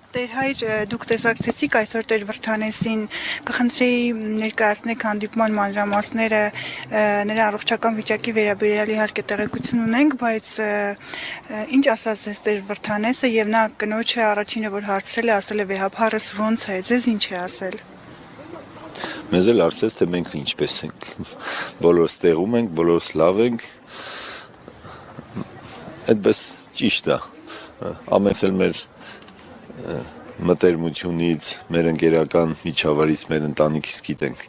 Տեր հայր, դուք տեսակցեցիք այսօր Տեր Վրդանեսին, կխնդրեի ներկայացնեք հանդիպման մանրամասները, նրա առողջական վիճակի վերաբերյալ իհարկե տեղեկություն ունենք, բայց ինչ ասաց ձեզ Տեր Վրդանեսը եւ նա կնոջը առաջինը որ հարցրել է, ասել է վեհափառս ո՞նց է, ձեզ ինչ է ասել։ Մեզ էլ հարցրեց, թե մենք ինչպես ենք, բոլորս տեղում ենք, բոլորս լավ ենք, այդպես ճիշտ է, ամենից էլ մեր մտերմությունից, մեր ընկերական միջավայրից, մեր ընտանիքից գիտենք,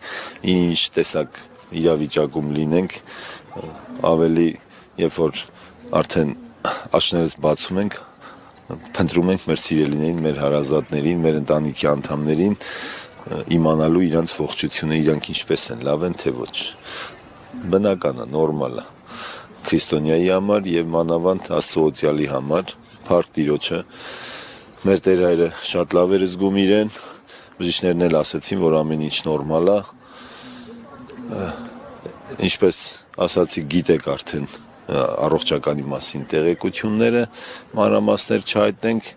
ինչ տեսակ իրավիճակում լինենք, ավելի երբ որ արդեն աչքներս բացում ենք, փնտրում ենք մեր սիրելիներին, մեր հարազատներին, մեր ընտանիքի անդամներին, իմանալու իրանց ողջությունը, իրանք ինչպես են, լավ են թե ոչ։ Բնական է, նորմալ է։ Քրիստոնյայի համար եւ մանավանդ աստծոյցյալի համար, փառք Տիրոջը, մեր Տեր հայրը շատ լավ էր զգում իրեն, բժիշկներն էլ ասացին, որ ամեն ինչ նորմալ է, ինչպես ասացի, գիտեք արդեն առողջականի մասին տեղեկությունները, մանրամասներ չհայտնենք,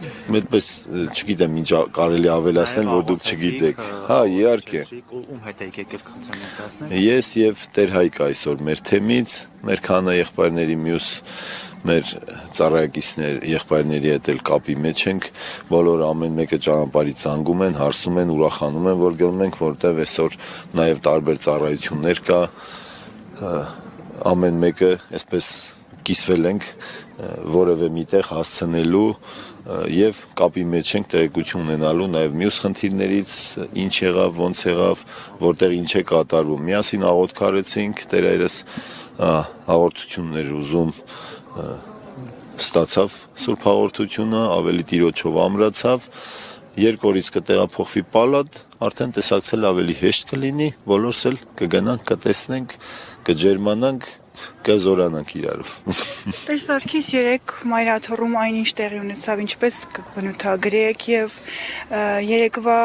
այդպես չգիտեմ ինչ կարելի ավելացնել, որ դուք չգիտեք։ Հա, իհարկե։ Ում հետ եք եկել կխնդրեմ։ Ես եւ Տեր Հայկ այսօր մեր թեմից, մեր քանա եղբայրների մյուս մեր ծառայակիցներ եղբայրների հետ էլ կապի մեջ ենք, բոլորը ամեն մեկը ճանապարհից զանգում են, հարցում են, ուրախանում են, որ գնում ենք, որտեվ այսօր նաև տարբեր ծառայություններ կա, ամեն մեկը այսպես կիսվել ենք որևէ միտեղ հասցնելու եւ կապի մեջ ենք տեղեկություն ունենալու նաև մյուս խնդիրներից, ինչ եղավ, ոնց եղավ, որտեղ ինչ է կատարվում։ Միասին աղոթք արեցինք, Տեր հայրս հաղորդություններ ուզում ստացավ Սուրբ հաղորդությունը, ավելի Տիրոջով ամրացավ, երկորից կտեղափոխվի պալատ, արդեն տեսակցել ավելի հեշտ կլինի, բոլորս էլ կգնանք, կտեսնենք, կջերմանանք, կզորանանք իրարով։ Տեր Սարգիս, երեք մայրաթոռում այնինչ տեղի ունեցավ, ինչպես կբնութագրեք եւ երեկվա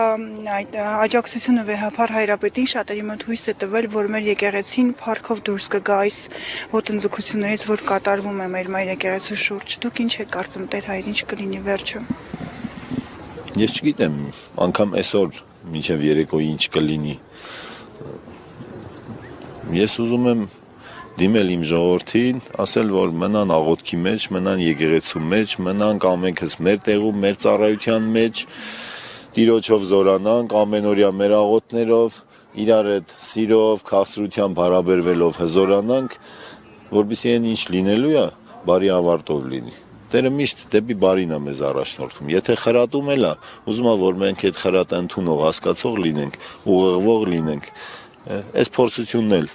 այդ աջակցությունը վեհափառ հայրապետին շատերի մոտ հույս է տվել, որ մեր եկեղեցին փառքով դուրս կգա այս ոտնձգություններից, որ կատարվում է մեր մայր եկեղեցու շուրջ։ Դուք ինչ եք կարծում, Տեր հայր, ինչ կլինի վերջը։ Ես չգիտեմ, անգամ այսօր մինչև երեկո ինչ կլինի։ Ես ուզում եմ դիմել իմ ժողովրդին, ասել, որ մնան աղոթքի մեջ, մնան եկեղեցու մեջ, մնանք ամենքս մեր տեղում, մեր ծառայության մեջ, Տիրոջով զորանանք, ամենօրյա մեր աղոթներով, իրար հետ սիրով, քաղցրությամբ հարաբերվելով հզորանանք, որպեսզի այն ինչ լինելու է, բարի ավարտով լինի։ Տերը միշտ դեպի բարին է մեզ առաջնորդում։ Եթե խրատում էլ է, ուզում է, որ մենք այդ խրատը ընդունող, հասկացող լինենք, ուղղվող լինենք, այս փորձությունն էլ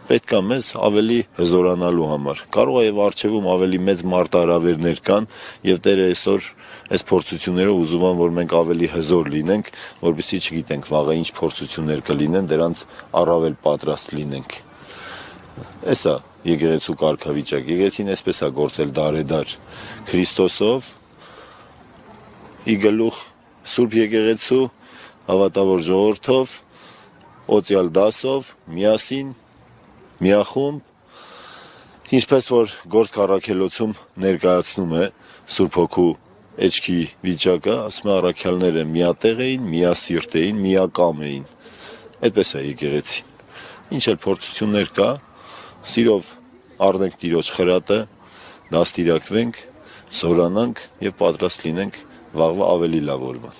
պետք է մեզ ավելի հզորանալու համար։ Կարող է եւ արժեվում ավելի մեծ մարտահրավերներ կան եւ Տերը այսօր այս փորձություններով ուզում են, որ մենք ավելի հզոր լինենք, որպեսզի չգիտենք վաղը ինչ փորձություններ կլինեն, դրանց առավել պատրաստ լինենք։ Էսա եկեղեցու կարգավիճակ։ Եկեղեցին այսպես է գործել դարեդար Քրիստոսով, ի գլուխ Սուրբ եկեղեցու, հավատավոր ժողովրդով, օծյալ դասով, միասին, միախումբ, ինչպես որ գործք առաքելոցում ներկայացնում է Սուրբ Հոգու էջքի վիճակը, ասում է առաքյալները միատեղ էին, միասիրտ էին, միակամ էին։ Այդպես է եկեղեցին։ Ինչ էլ փորձություններ կա, սիրով առնենք Տիրոջ խրատը, դաստիարակվենք, զորանանք եւ պատրաստ լինենք վաղվա ավելի լավ օրվան։